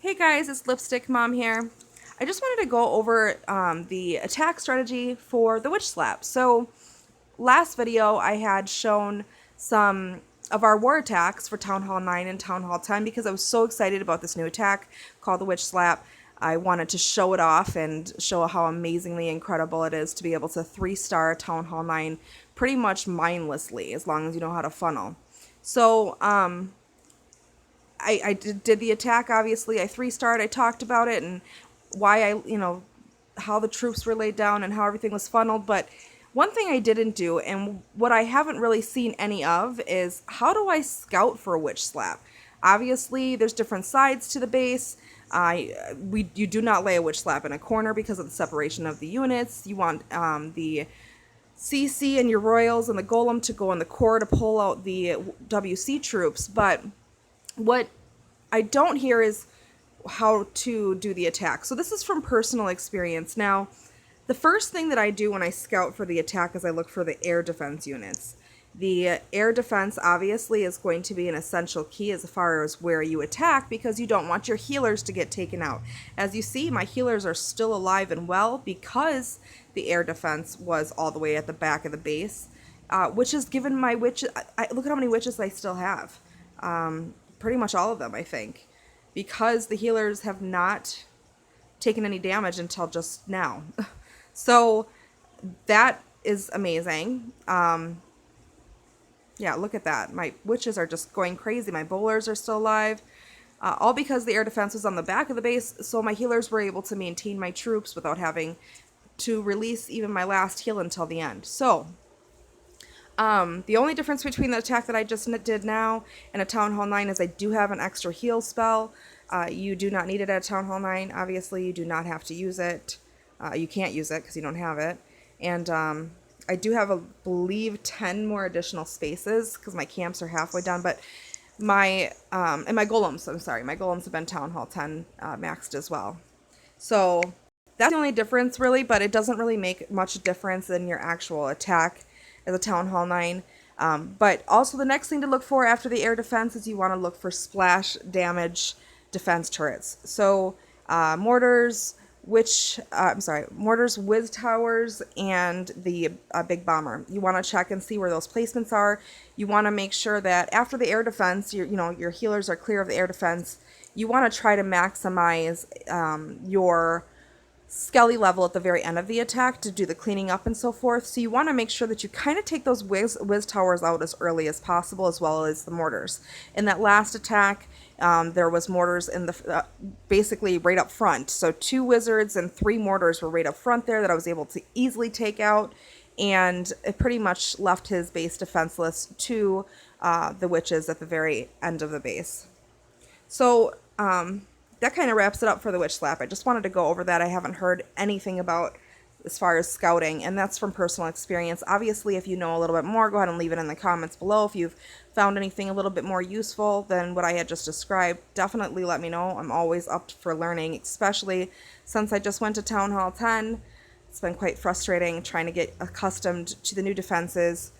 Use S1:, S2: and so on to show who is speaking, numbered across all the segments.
S1: Hey guys, it's Lipstick Mom here. I just wanted to go over the attack strategy for the Witch Slap. So last video I had shown some of our war attacks for Town Hall 9 and Town Hall 10 because I was so excited about this new attack called the Witch Slap. I wanted to show it off and show how amazingly incredible it is to be able to 3-star Town Hall 9 pretty much mindlessly as long as you know how to funnel. So, I did the attack, obviously. I 3-starred, I talked about it and why how the troops were laid down and how everything was funneled. But one thing I didn't do, and what I haven't really seen any of, is how do I scout for a Witch Slap? Obviously, there's different sides to the base. You do not lay a Witch Slap in a corner because of the separation of the units. You want the CC and your Royals and the Golem to go in the core to pull out the WC troops, but what I don't hear is how to do the attack. So this is from personal experience. Now, the first thing that I do when I scout for the attack is I look for the air defense units. The air defense obviously is going to be an essential key as far as where you attack because you don't want your healers to get taken out. As you see, my healers are still alive and well because the air defense was all the way at the back of the base, which has given my witches, look at how many witches I still have. Pretty much all of them, I think, because the healers have not taken any damage until just now. So that is amazing. Yeah, look at that. My witches are just going crazy. My bowlers are still alive. All because the air defense was on the back of the base, so my healers were able to maintain my troops without having to release even my last heal until the end. So the only difference between the attack that I just did now and a Town Hall 9 is I do have an extra heal spell. You do not need it at Town Hall 9. Obviously, you do not have to use it. You can't use it because you don't have it. And I do have, I believe, 10 more additional spaces because my camps are halfway done. But and my golems, I'm sorry, my golems have been Town Hall 10 maxed as well. So that's the only difference, really, but it doesn't really make much difference in your actual attack as a Town Hall 9. But also the next thing to look for after the air defense is you want to look for splash damage defense turrets. So mortars, mortars, whiz towers, and the big bomber. You want to check and see where those placements are. You want to make sure that after the air defense, your healers are clear of the air defense. You want to try to maximize your skelly level at the very end of the attack to do the cleaning up and so forth. So you want to make sure that you kind of take those whiz towers out as early as possible, as well as the mortars. In that last attack, there was mortars in the basically right up front. So 2 wizards and 3 mortars were right up front there that I was able to easily take out, and it pretty much left his base defenseless to the witches at the very end of the base. So that kind of wraps it up for the Witch Slap. I just wanted to go over that. I haven't heard anything about as far as scouting, and that's from personal experience. Obviously, if you know a little bit more, go ahead and leave it in the comments below. If you've found anything a little bit more useful than what I had just described, definitely let me know. I'm always up for learning, especially since I just went to Town Hall 10. It's been quite frustrating trying to get accustomed to the new defenses.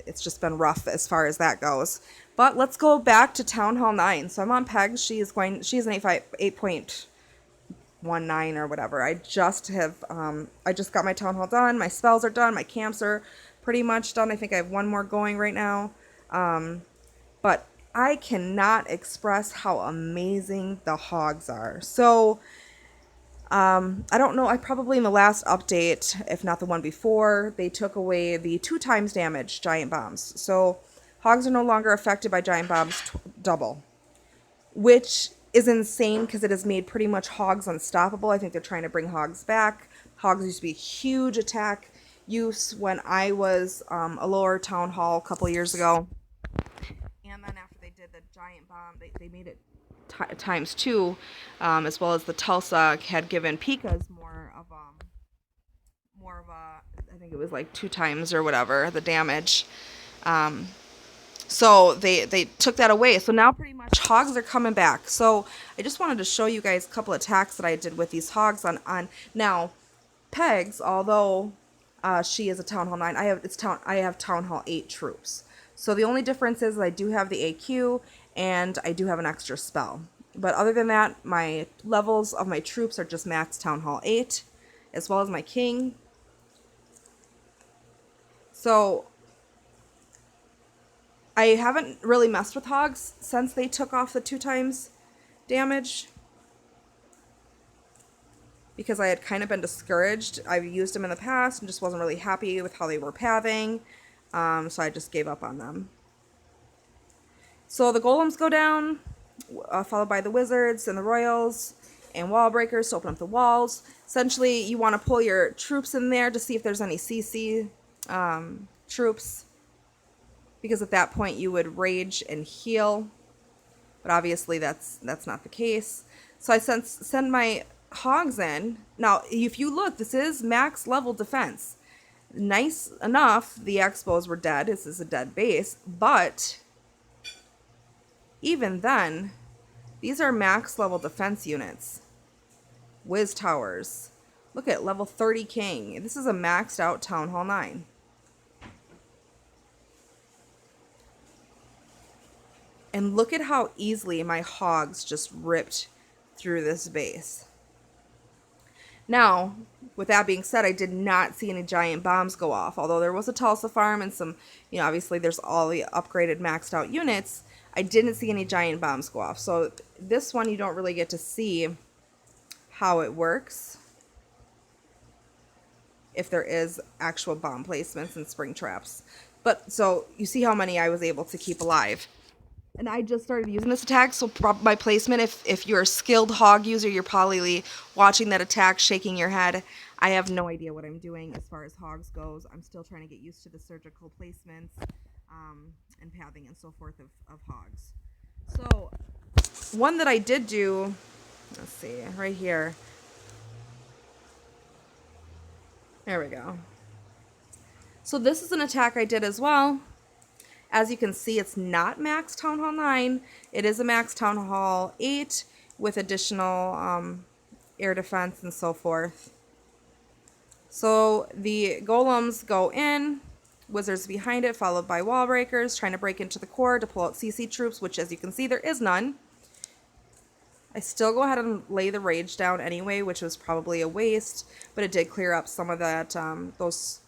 S1: It's just been rough as far as that goes. But let's go back to Town Hall 9. So I'm on Pegs. She's an 8.19 or whatever. I just got my Town Hall done. My spells are done. My camps are pretty much done. I think I have one more going right now. But I cannot express how amazing the hogs are. So I don't know, I probably in the last update, if not the one before, they took away the 2 times damage giant bombs. So hogs are no longer affected by giant bombs double, which is insane because it has made pretty much hogs unstoppable. I think they're trying to bring hogs back. Hogs used to be a huge attack use when I was a lower town hall a couple years ago. And then after they did the giant bomb, they made it times 2, as well as the Tulsa had given Pikas more of a, I think it was like 2 times or whatever, the damage. So they took that away. So now pretty much hogs are coming back. So I just wanted to show you guys a couple attacks that I did with these hogs on now Pegs, although she is a Town Hall 9, I have Town Hall 8 troops. So the only difference is I do have the AQ and I do have an extra spell. But other than that, my levels of my troops are just max Town Hall 8, as well as my king. So I haven't really messed with hogs since they took off the 2 times damage, because I had kind of been discouraged. I've used them in the past and just wasn't really happy with how they were pathing, so I just gave up on them. So the golems go down, followed by the wizards and the royals and wall breakers to open up the walls. Essentially, you want to pull your troops in there to see if there's any CC troops, because at that point you would rage and heal, but obviously that's not the case. So I send my hogs in. Now, if you look, this is max level defense. Nice enough, the expos were dead. This is a dead base, but even then, these are max level defense units. Wiz towers. Look at level 30 king. This is a maxed out Town Hall 9. And look at how easily my hogs just ripped through this base. Now, with that being said, I did not see any giant bombs go off. Although there was a Tulsa farm and some, obviously there's all the upgraded maxed out units. I didn't see any giant bombs go off. So this one you don't really get to see how it works, if there is actual bomb placements and spring traps. But so you see how many I was able to keep alive. And I just started using this attack, so my placement, if you're a skilled hog user, you're probably watching that attack, shaking your head. I have no idea what I'm doing as far as hogs goes. I'm still trying to get used to the surgical placements and pathing and so forth of hogs. So one that I did do, let's see, right here. There we go. So this is an attack I did as well. As you can see, it's not max Town Hall 9. It is a max Town Hall 8 with additional air defense and so forth. So the golems go in, wizards behind it, followed by wall breakers, trying to break into the core to pull out CC troops, which as you can see, there is none. I still go ahead and lay the rage down anyway, which was probably a waste, but it did clear up some of that, those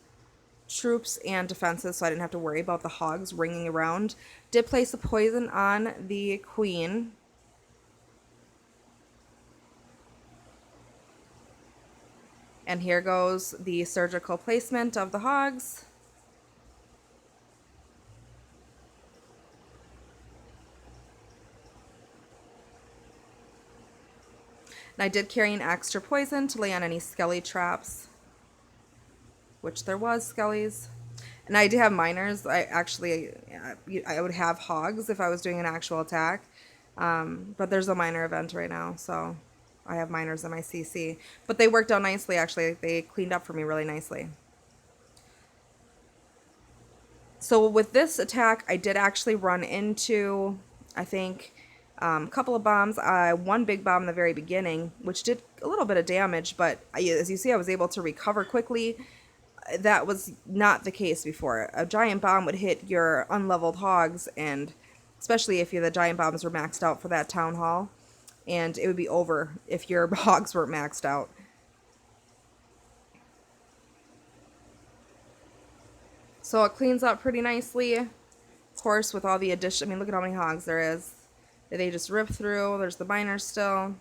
S1: troops and defenses, so I didn't have to worry about the hogs ringing around. Did place a poison on the queen. And here goes the surgical placement of the hogs. And I did carry an extra poison to lay on any skelly traps, which there was skellies. And I do have miners. I would have hogs if I was doing an actual attack. But there's a miner event right now, so I have miners in my CC. But they worked out nicely, actually. They cleaned up for me really nicely. So with this attack, I did actually run into, I think, a couple of bombs. One big bomb in the very beginning, which did a little bit of damage, but as you see, I was able to recover quickly. That was not the case before. A giant bomb would hit your unleveled hogs, and especially if the giant bombs were maxed out for that town hall, and it would be over if your hogs weren't maxed out. So it cleans up pretty nicely, of course, with all the addition. I mean, look at how many hogs there is. They just rip through. There's the miners still.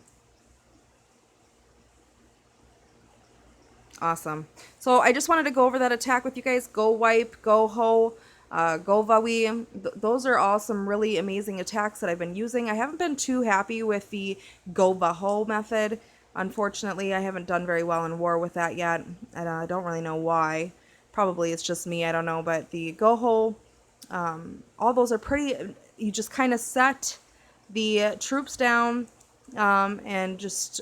S1: Awesome. So I just wanted to go over that attack with you guys. Go Wipe, GoHo, GoVawi. Those are all some really amazing attacks that I've been using. I haven't been too happy with the GoVaho method. Unfortunately, I haven't done very well in war with that yet, and I don't really know why. Probably it's just me, I don't know. But the GoHo, all those are pretty. You just kind of set the troops down and just,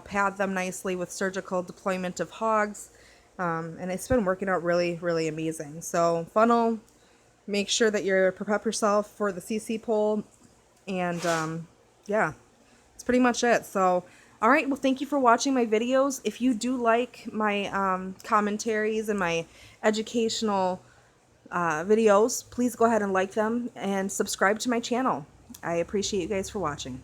S1: pad them nicely with surgical deployment of hogs. And it's been working out really, really amazing. So funnel, make sure that you prep yourself for the CC pull. And yeah, that's pretty much it. So, all right, well, thank you for watching my videos. If you do like my commentaries and my educational videos, please go ahead and like them and subscribe to my channel. I appreciate you guys for watching.